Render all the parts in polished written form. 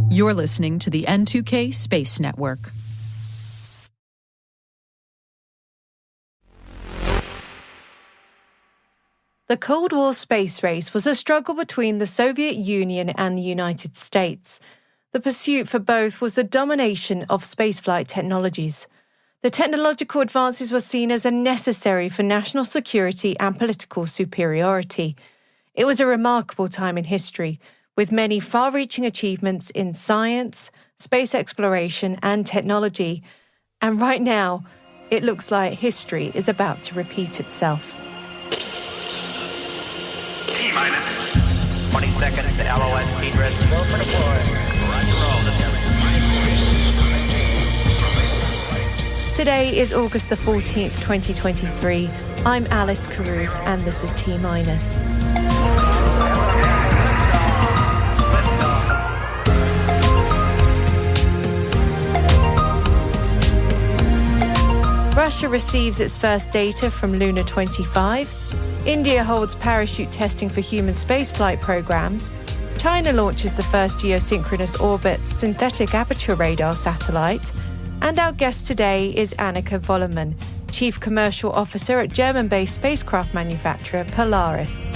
You're listening to the N2K Space Network. The Cold War space race was a struggle between the Soviet Union and the United States. The pursuit for both was the domination of spaceflight technologies. The technological advances were seen as necessary for national security and political superiority. It was a remarkable time in history, with many far-reaching achievements in science, space exploration, and technology. And right now, it looks like history is about to repeat itself. T-minus 20 seconds to LOS speed rest. Go for deploy. Roger roll. Today is August the 14th, 2023. I'm Alice Carruth, and this is T-minus. Russia receives its first data from Luna 25. India holds parachute testing for human spaceflight programs. China launches the first geosynchronous orbit synthetic aperture radar satellite. And our guest today is Annika Wollermann, Chief Commercial Officer at German-based spacecraft manufacturer Polaris.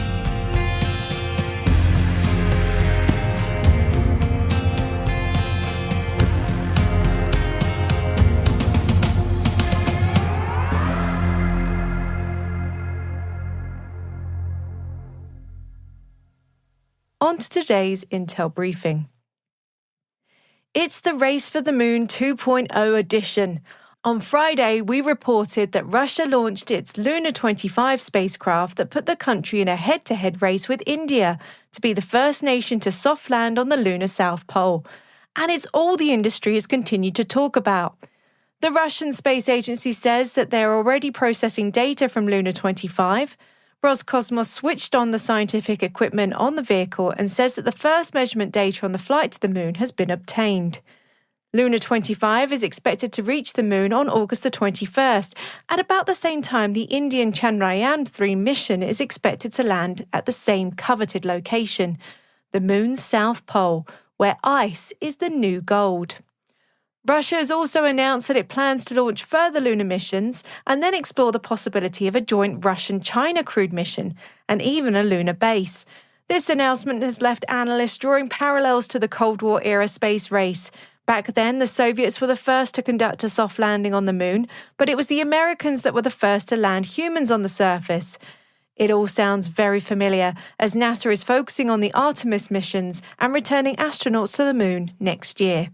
On to today's Intel briefing. It's the Race for the Moon 2.0 edition. On Friday, we reported that Russia launched its Luna 25 spacecraft that put the country in a head-to-head race with India to be the first nation to soft land on the lunar South Pole. And it's all the industry has continued to talk about. The Russian Space Agency says that they're already processing data from Luna 25. Roscosmos switched on the scientific equipment on the vehicle and says that the first measurement data on the flight to the moon has been obtained. Luna 25 is expected to reach the moon on August the 21st. At about the same time, the Indian Chandrayaan 3 mission is expected to land at the same coveted location, the moon's south pole, where ice is the new gold. Russia has also announced that it plans to launch further lunar missions and then explore the possibility of a joint Russian-China crewed mission and even a lunar base. This announcement has left analysts drawing parallels to the Cold War era space race. Back then, the Soviets were the first to conduct a soft landing on the moon, but it was the Americans that were the first to land humans on the surface. It all sounds very familiar, as NASA is focusing on the Artemis missions and returning astronauts to the moon next year.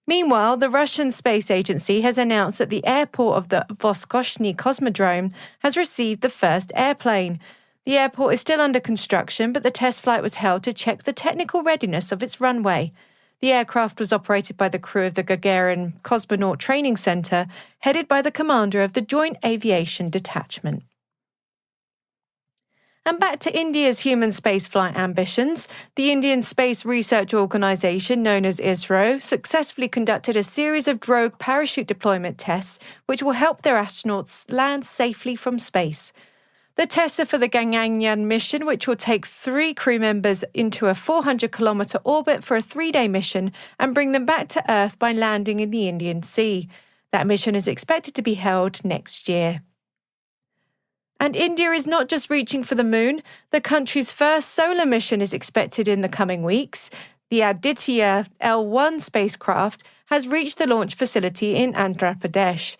Meanwhile, the Russian Space Agency has announced that the airport of the Vostochny cosmodrome has received the first airplane. The airport is still under construction, but the test flight was held to check the technical readiness of its runway. The aircraft was operated by the crew of the Gaganyaan Cosmonaut Training Center, headed by the commander of the Joint Aviation Detachment. And back to India's human spaceflight ambitions, the Indian Space Research Organisation, known as ISRO, successfully conducted a series of drogue parachute deployment tests which will help their astronauts land safely from space. The tests are for the Gaganyaan mission, which will take 3 crew members into a 400-kilometre orbit for a 3-day mission and bring them back to Earth by landing in the Indian Sea. That mission is expected to be held next year. And India is not just reaching for the moon. The country's first solar mission is expected in the coming weeks. The Aditya L1 spacecraft has reached the launch facility in Andhra Pradesh.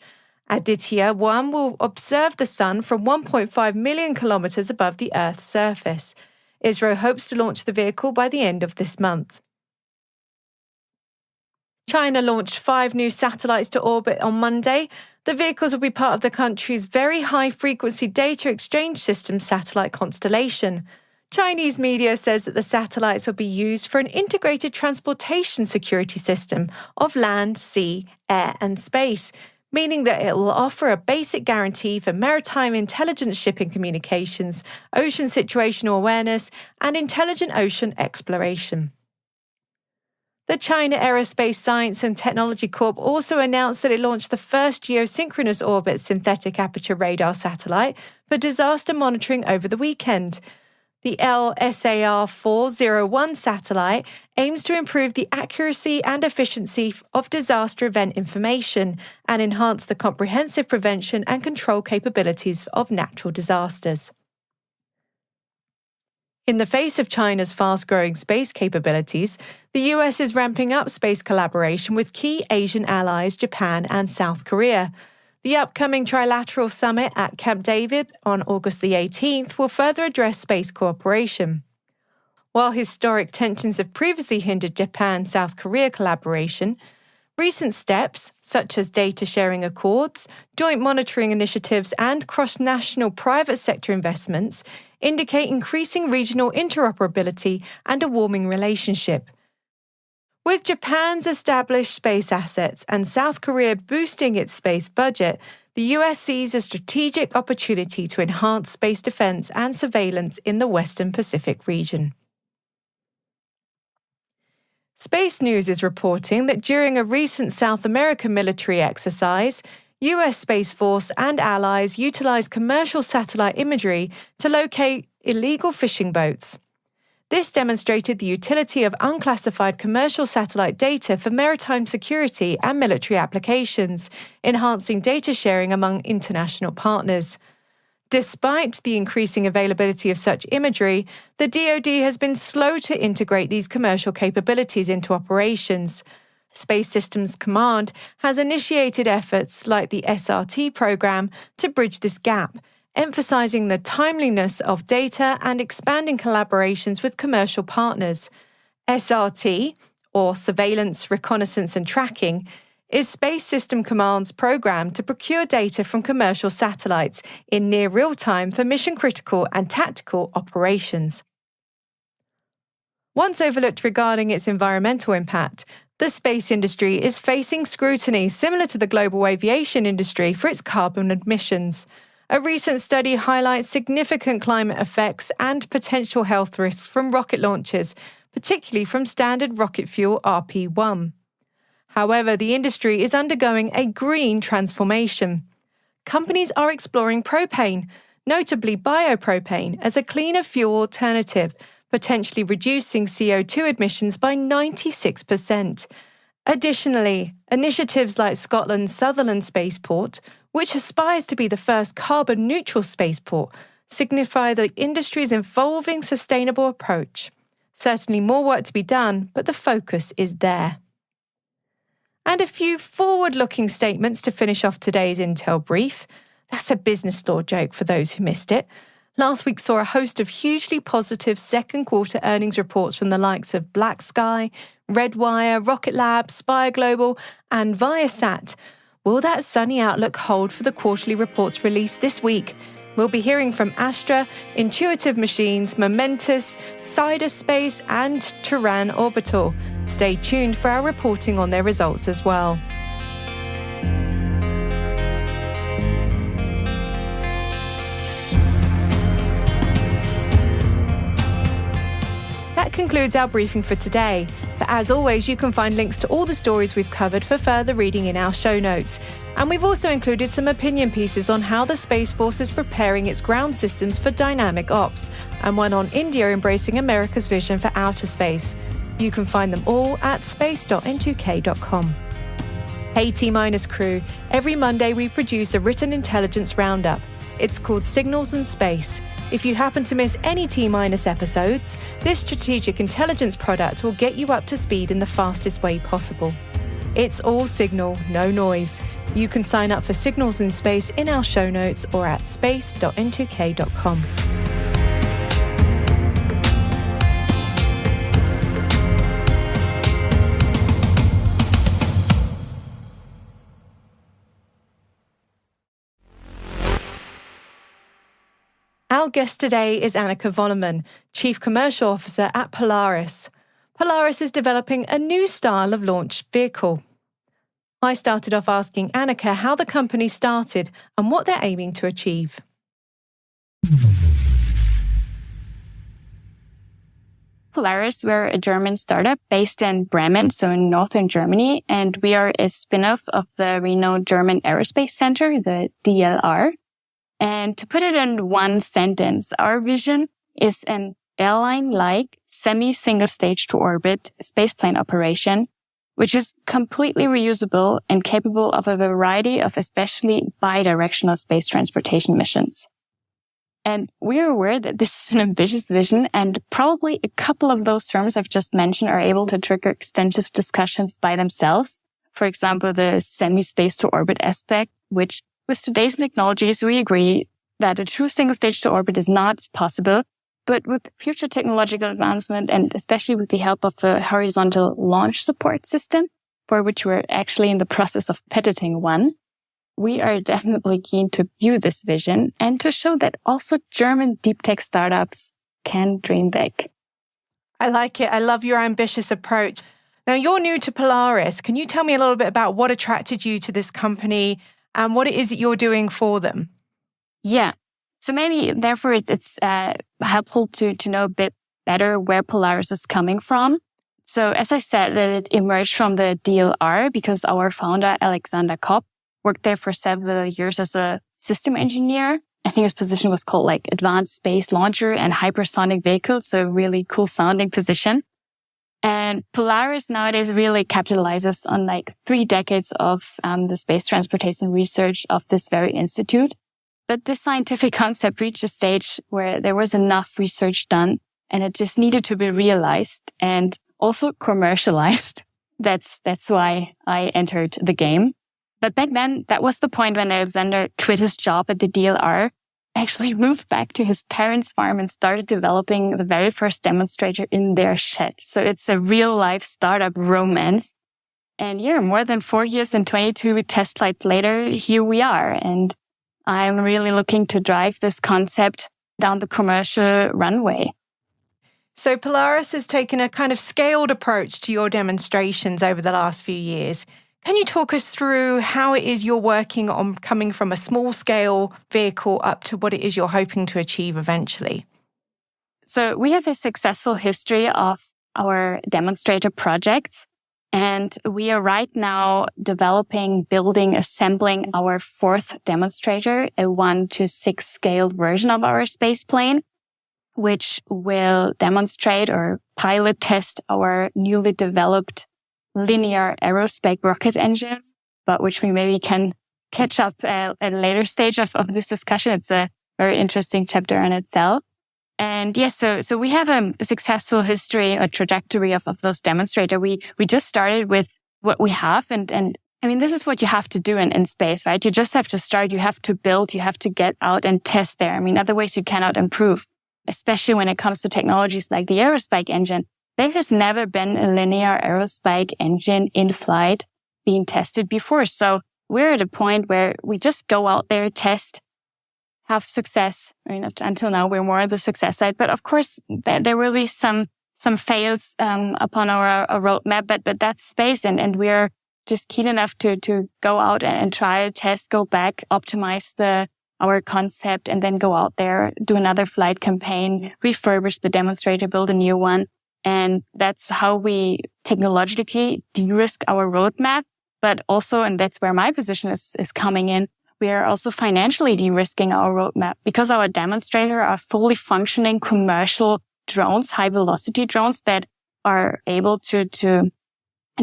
Aditya 1 will observe the sun from 1.5 million kilometres above the Earth's surface. ISRO hopes to launch the vehicle by the end of this month. China launched 5 new satellites to orbit on Monday. The vehicles will be part of the country's very high-frequency data exchange system satellite constellation. Chinese media says that the satellites will be used for an integrated transportation security system of land, sea, air and space, meaning that it will offer a basic guarantee for maritime intelligence shipping communications, ocean situational awareness and intelligent ocean exploration. The China Aerospace Science and Technology Corp also announced that it launched the first geosynchronous orbit synthetic aperture radar satellite for disaster monitoring over the weekend. The LSAR-401 satellite aims to improve the accuracy and efficiency of disaster event information and enhance the comprehensive prevention and control capabilities of natural disasters. In the face of China's fast-growing space capabilities, the US is ramping up space collaboration with key Asian allies Japan and South Korea. The upcoming trilateral summit at Camp David on August the 18th will further address space cooperation. While historic tensions have previously hindered Japan-South Korea collaboration, recent steps, such as data-sharing accords, joint monitoring initiatives, and cross-national private sector investments, indicate increasing regional interoperability and a warming relationship. With Japan's established space assets and South Korea boosting its space budget, the US sees a strategic opportunity to enhance space defense and surveillance in the Western Pacific region. Space News is reporting that during a recent South American military exercise, US Space Force and allies utilized commercial satellite imagery to locate illegal fishing boats. This demonstrated the utility of unclassified commercial satellite data for maritime security and military applications, enhancing data sharing among international partners. Despite the increasing availability of such imagery, the DoD has been slow to integrate these commercial capabilities into operations. Space Systems Command has initiated efforts like the SRT program to bridge this gap, emphasizing the timeliness of data and expanding collaborations with commercial partners. SRT, or Surveillance, Reconnaissance and Tracking, is Space System Command's program to procure data from commercial satellites in near real time for mission-critical and tactical operations. Once overlooked regarding its environmental impact, the space industry is facing scrutiny similar to the global aviation industry for its carbon emissions. A recent study highlights significant climate effects and potential health risks from rocket launches, particularly from standard rocket fuel RP-1. However, the industry is undergoing a green transformation. Companies are exploring propane, notably biopropane, as a cleaner fuel alternative, potentially reducing CO2 emissions by 96%. Additionally, initiatives like Scotland's Sutherland Spaceport, which aspires to be the first carbon-neutral spaceport, signify the industry's evolving sustainable approach. Certainly more work to be done, but the focus is there. And a few forward-looking statements to finish off today's Intel Brief. That's a business law joke for those who missed it. Last week saw a host of hugely positive second quarter earnings reports from the likes of Black Sky, Redwire, Rocket Lab, Spire Global, and Viasat. Will that sunny outlook hold for the quarterly reports released this week? We'll be hearing from Astra, Intuitive Machines, Momentous, Sidus Space, and Terran Orbital. Stay tuned for our reporting on their results as well. That concludes our briefing for today. But as always, you can find links to all the stories we've covered for further reading in our show notes. And we've also included some opinion pieces on how the Space Force is preparing its ground systems for dynamic ops, and one on India embracing America's vision for outer space. You can find them all at space.n2k.com. Hey T- crew, every Monday we produce a written intelligence roundup. It's called Signals and Space. If you happen to miss any T- episodes, this strategic intelligence product will get you up to speed in the fastest way possible. It's all signal, no noise. You can sign up for Signals in Space in our show notes or at space.n2k.com. Our guest today is Annika Wollermann, Chief Commercial Officer at Polaris. Polaris is developing a new style of launch vehicle. I started off asking Annika how the company started and what they're aiming to achieve. Polaris, we're a German startup based in Bremen, so in northern Germany, and we are a spin-off of the renowned German Aerospace Center, the DLR. And to put it in one sentence, our vision is an airline-like semi-single stage to orbit spaceplane operation, which is completely reusable and capable of a variety of especially bidirectional space transportation missions. And we're aware that this is an ambitious vision, and probably a couple of those terms I've just mentioned are able to trigger extensive discussions by themselves. For example, the semi-space to orbit aspect, which with today's technologies, we agree that a true single stage to orbit is not possible. But with future technological advancement, and especially with the help of a horizontal launch support system, for which we're actually in the process of patenting one, we are definitely keen to view this vision and to show that also German deep tech startups can dream big. I like it. I love your ambitious approach. Now, you're new to Polaris. Can you tell me a little bit about what attracted you to this company and what it is that you're doing for them? Yeah. So maybe, therefore, it's helpful to know a bit better where Polaris is coming from. So as I said, that it emerged from the DLR because our founder, Alexander Corp, worked there for several years as a system engineer. I think his position was called like Advanced Space Launcher and Hypersonic Vehicle. So really cool sounding position. And Polaris nowadays really capitalizes on like 3 decades of the space transportation research of this very institute. But this scientific concept reached a stage where there was enough research done and it just needed to be realized and also commercialized. That's why I entered the game. But back then, that was the point when Alexander quit his job at the DLR, actually moved back to his parents' farm and started developing the very first demonstrator in their shed. So it's a real life startup romance. And yeah, more than 4 years and 22 test flights later, here we are. And I'm really looking to drive this concept down the commercial runway. So Polaris has taken a kind of scaled approach to your demonstrations over the last few years. Can you talk us through how it is you're working on coming from a small scale vehicle up to what it is you're hoping to achieve eventually? So we have a successful history of our demonstrator projects, and we are right now developing, building, assembling our 4th demonstrator, a 1:6 scaled version of our space plane, which will demonstrate or pilot test our newly developed linear aerospace rocket engine, but which we maybe can catch up at a later stage of this discussion. It's a very interesting chapter in itself. And yes, so we have a successful history, a trajectory of those demonstrators. We just started with what we have. And I mean, this is what you have to do in space, right? You just have to start, you have to build, you have to get out and test there. I mean, otherwise you cannot improve, especially when it comes to technologies like the Aerospace engine. There has never been a linear aerospace engine in flight being tested before. So we're at a point where we just go out there, test, have success. I mean, until now, we're more on the success side. But of course, there will be some fails upon our roadmap, but that's space. And we're just keen enough to go out and try, test, go back, optimize our concept, and then go out there, do another flight campaign, refurbish the demonstrator, build a new one. And that's how we technologically de-risk our roadmap. But also, and that's where my position is coming in, we are also financially de-risking our roadmap because our demonstrator are fully functioning commercial drones, high velocity drones that are able to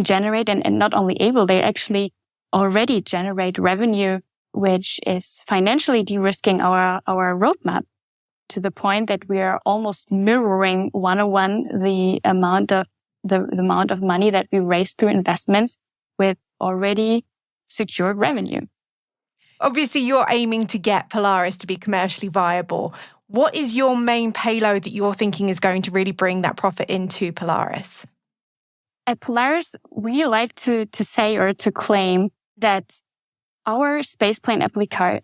generate and not only able, they actually already generate revenue, which is financially de-risking our roadmap, to the point that we are almost mirroring 101 the amount of money that we raised through investments with already secured revenue. Obviously, you're aiming to get Polaris to be commercially viable. What is your main payload that you're thinking is going to really bring that profit into Polaris? At Polaris, we like to say or to claim that our spaceplane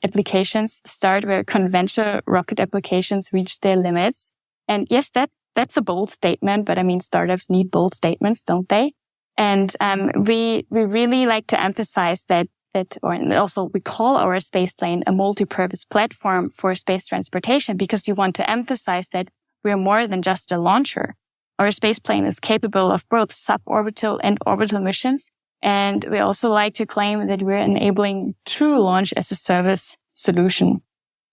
applications start where conventional rocket applications reach their limits. And yes, that's a bold statement, but I mean, startups need bold statements, don't they? And we really like to emphasize that and also we call our spaceplane a multi-purpose platform for space transportation because you want to emphasize that we're more than just a launcher. Our spaceplane is capable of both suborbital and orbital missions. And we also like to claim that we're enabling true launch as a service solution.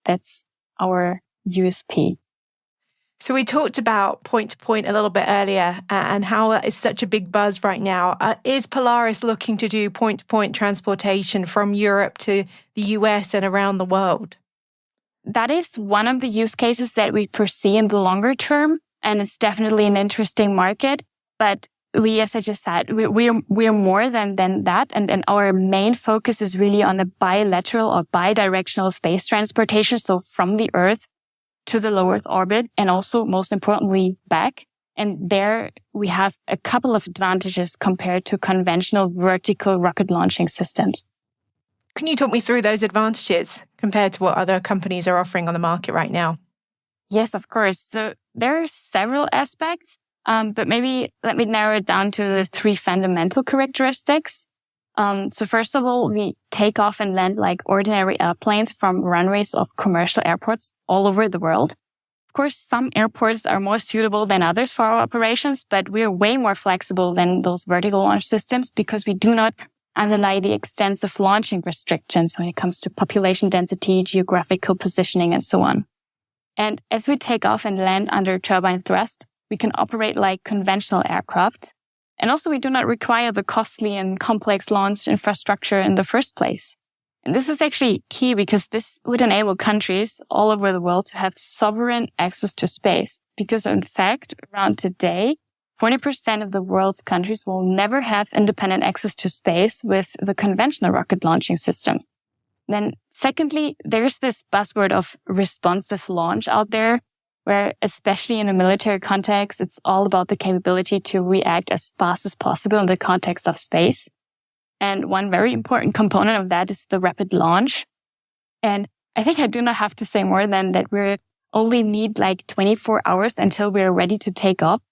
That's our USP. So we talked about point-to-point a little bit earlier and how that is such a big buzz right now. Is Polaris looking to do point-to-point transportation from Europe to the US and around the world? That is one of the use cases that we foresee in the longer term, and it's definitely an interesting market. But we, as I just said, we are more than that, and our main focus is really on the bilateral or bidirectional space transportation, so from the Earth to the low Earth orbit, and also, most importantly, back. And there we have a couple of advantages compared to conventional vertical rocket launching systems. Can you talk me through those advantages compared to what other companies are offering on the market right now? Yes, of course. So there are several aspects, but maybe let me narrow it down to the three fundamental characteristics. So first of all, we take off and land like ordinary airplanes from runways of commercial airports all over the world. Of course, some airports are more suitable than others for our operations, but we're way more flexible than those vertical launch systems because we do not underlie the extensive launching restrictions when it comes to population density, geographical positioning, and so on. And as we take off and land under turbine thrust, we can operate like conventional aircraft. And also we do not require the costly and complex launch infrastructure in the first place. And this is actually key because this would enable countries all over the world to have sovereign access to space. Because in fact, around today, 40% of the world's countries will never have independent access to space with the conventional rocket launching system. Then secondly, there's this buzzword of responsive launch out there, where especially in a military context, it's all about the capability to react as fast as possible in the context of space. And one very important component of that is the rapid launch. And I think I do not have to say more than that we only need like 24 hours until we're ready to take off.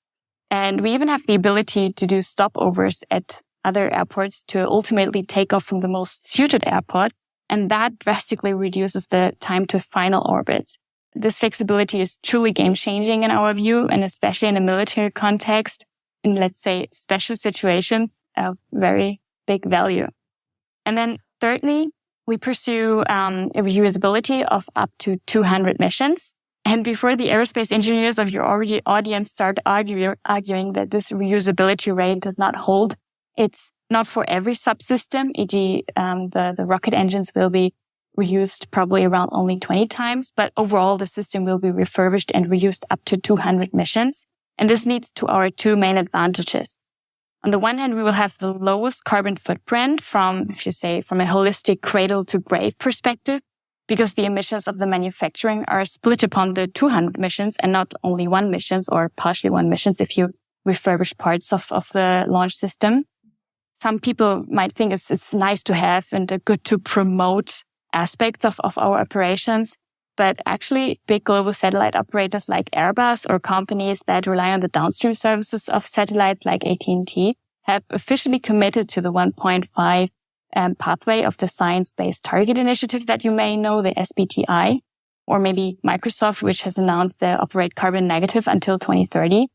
And we even have the ability to do stopovers at other airports to ultimately take off from the most suited airport. And that drastically reduces the time to final orbit. This flexibility is truly game-changing in our view, and especially in a military context, in, let's say, special situation of very big value. And then thirdly, we pursue a reusability of up to 200 missions. And before the aerospace engineers of your audience start arguing that this reusability rate does not hold, it's not for every subsystem, e.g. the rocket engines will be reused probably around only 20 times, but overall the system will be refurbished and reused up to 200 missions. And this leads to our two main advantages. On the one hand, we will have the lowest carbon footprint from a holistic cradle to grave perspective, because the emissions of the manufacturing are split upon the 200 missions and not only one missions or partially one missions if you refurbish parts of the launch system. Some people might think it's nice to have and good to promote aspects of our operations. But actually, big global satellite operators like Airbus or companies that rely on the downstream services of satellites like AT&T have officially committed to the 1.5 pathway of the Science-Based Target Initiative that you may know, the SBTI, or maybe Microsoft, which has announced they operate carbon negative until 2030.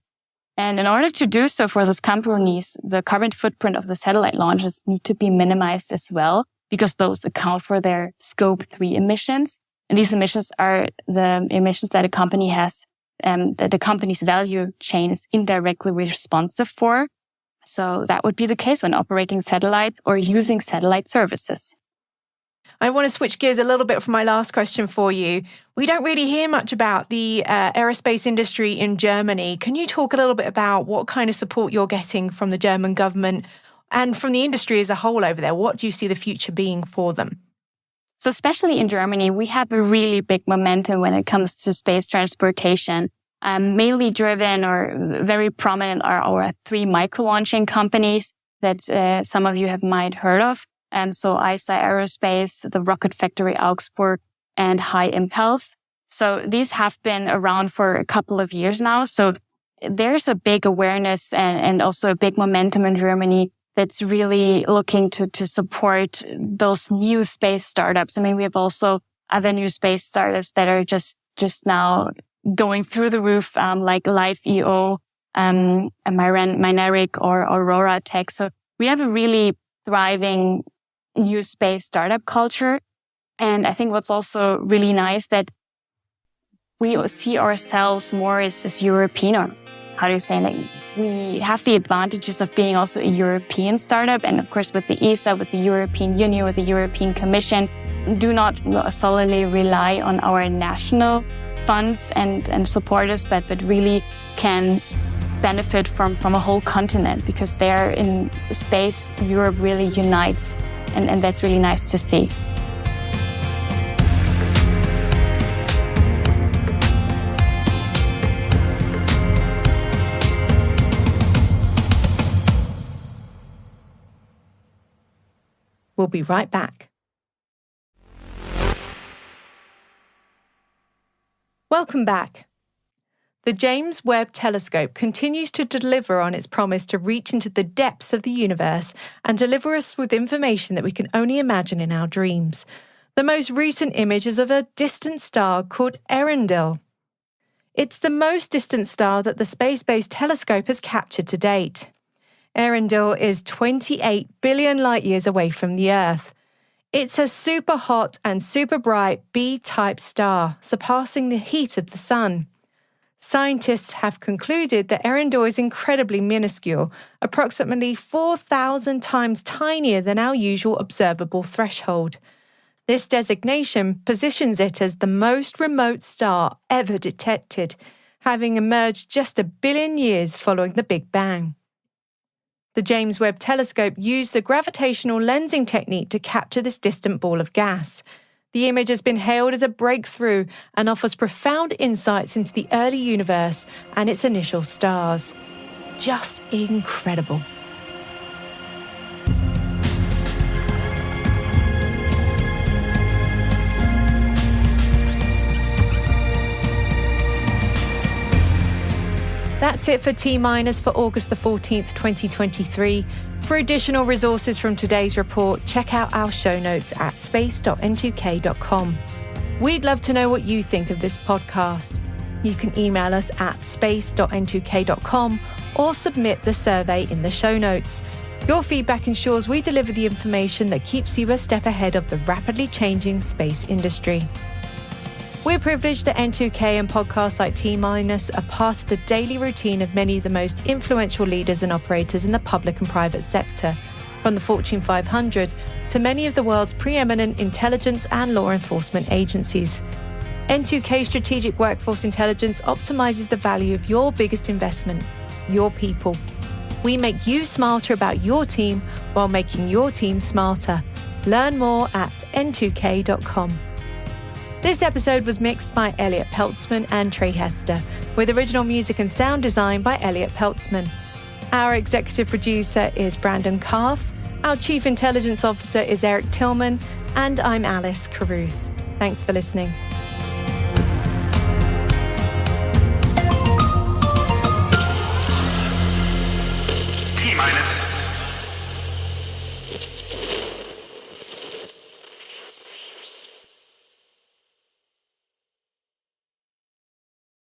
And in order to do so for those companies, the carbon footprint of the satellite launches need to be minimized as well, because those account for their Scope 3 emissions. And these emissions are the emissions that a company has, that the company's value chain is indirectly responsive for. So that would be the case when operating satellites or using satellite services. I want to switch gears a little bit for my last question for you. We don't really hear much about the aerospace industry in Germany. Can you talk a little bit about what kind of support you're getting from the German government and from the industry as a whole over there? What do you see the future being for them? So especially in Germany, we have a really big momentum when it comes to space transportation. Mainly driven or very prominent are our three micro-launching companies that some of you might heard of. So ISRO Aerospace, the Rocket Factory Augsburg, and High Impulse. So these have been around for a couple of years now. So there's a big awareness and also a big momentum in Germany that's really looking to support those new space startups. I mean, we have also other new space startups that are just now going through the roof, like Live.io, Mynaric or Aurora Tech. So we have a really thriving new space startup culture. And I think what's also really nice that we see ourselves more as European, or how do you say, like, we have the advantages of being also a European startup. And of course, with the ESA, with the European Union, with the European Commission, do not solely rely on our national funds and supporters, but really can benefit from a whole continent, because there in space, Europe really unites. And that's really nice to see. We'll be right back. Welcome back. The James Webb Telescope continues to deliver on its promise to reach into the depths of the universe and deliver us with information that we can only imagine in our dreams. The most recent image is of a distant star called Earendel. It's the most distant star that the space-based telescope has captured to date. Earendel is 28 billion light-years away from the Earth. It's a super hot and super bright B-type star, surpassing the heat of the Sun. Scientists have concluded that Earendel is incredibly minuscule, approximately 4,000 times tinier than our usual observable threshold. This designation positions it as the most remote star ever detected, having emerged just 1 billion years following the Big Bang. The James Webb Telescope used the gravitational lensing technique to capture this distant ball of gas. The image has been hailed as a breakthrough and offers profound insights into the early universe and its initial stars. Just incredible. That's it for T-Minus for August the 14th, 2023. For additional resources from today's report, check out our show notes at space.n2k.com. We'd love to know what you think of this podcast. You can email us at space.n2k.com or submit the survey in the show notes. Your feedback ensures we deliver the information that keeps you a step ahead of the rapidly changing space industry. We're privileged that N2K and podcasts like T-Minus are part of the daily routine of many of the most influential leaders and operators in the public and private sector, from the Fortune 500 to many of the world's preeminent intelligence and law enforcement agencies. N2K Strategic Workforce Intelligence optimizes the value of your biggest investment, your people. We make you smarter about your team while making your team smarter. Learn more at n2k.com. This episode was mixed by Elliot Peltzman and Trey Hester, with original music and sound design by Elliot Peltzman. Our executive producer is Brandon Karff, our chief intelligence officer is Eric Tillman, and I'm Alice Carruth. Thanks for listening.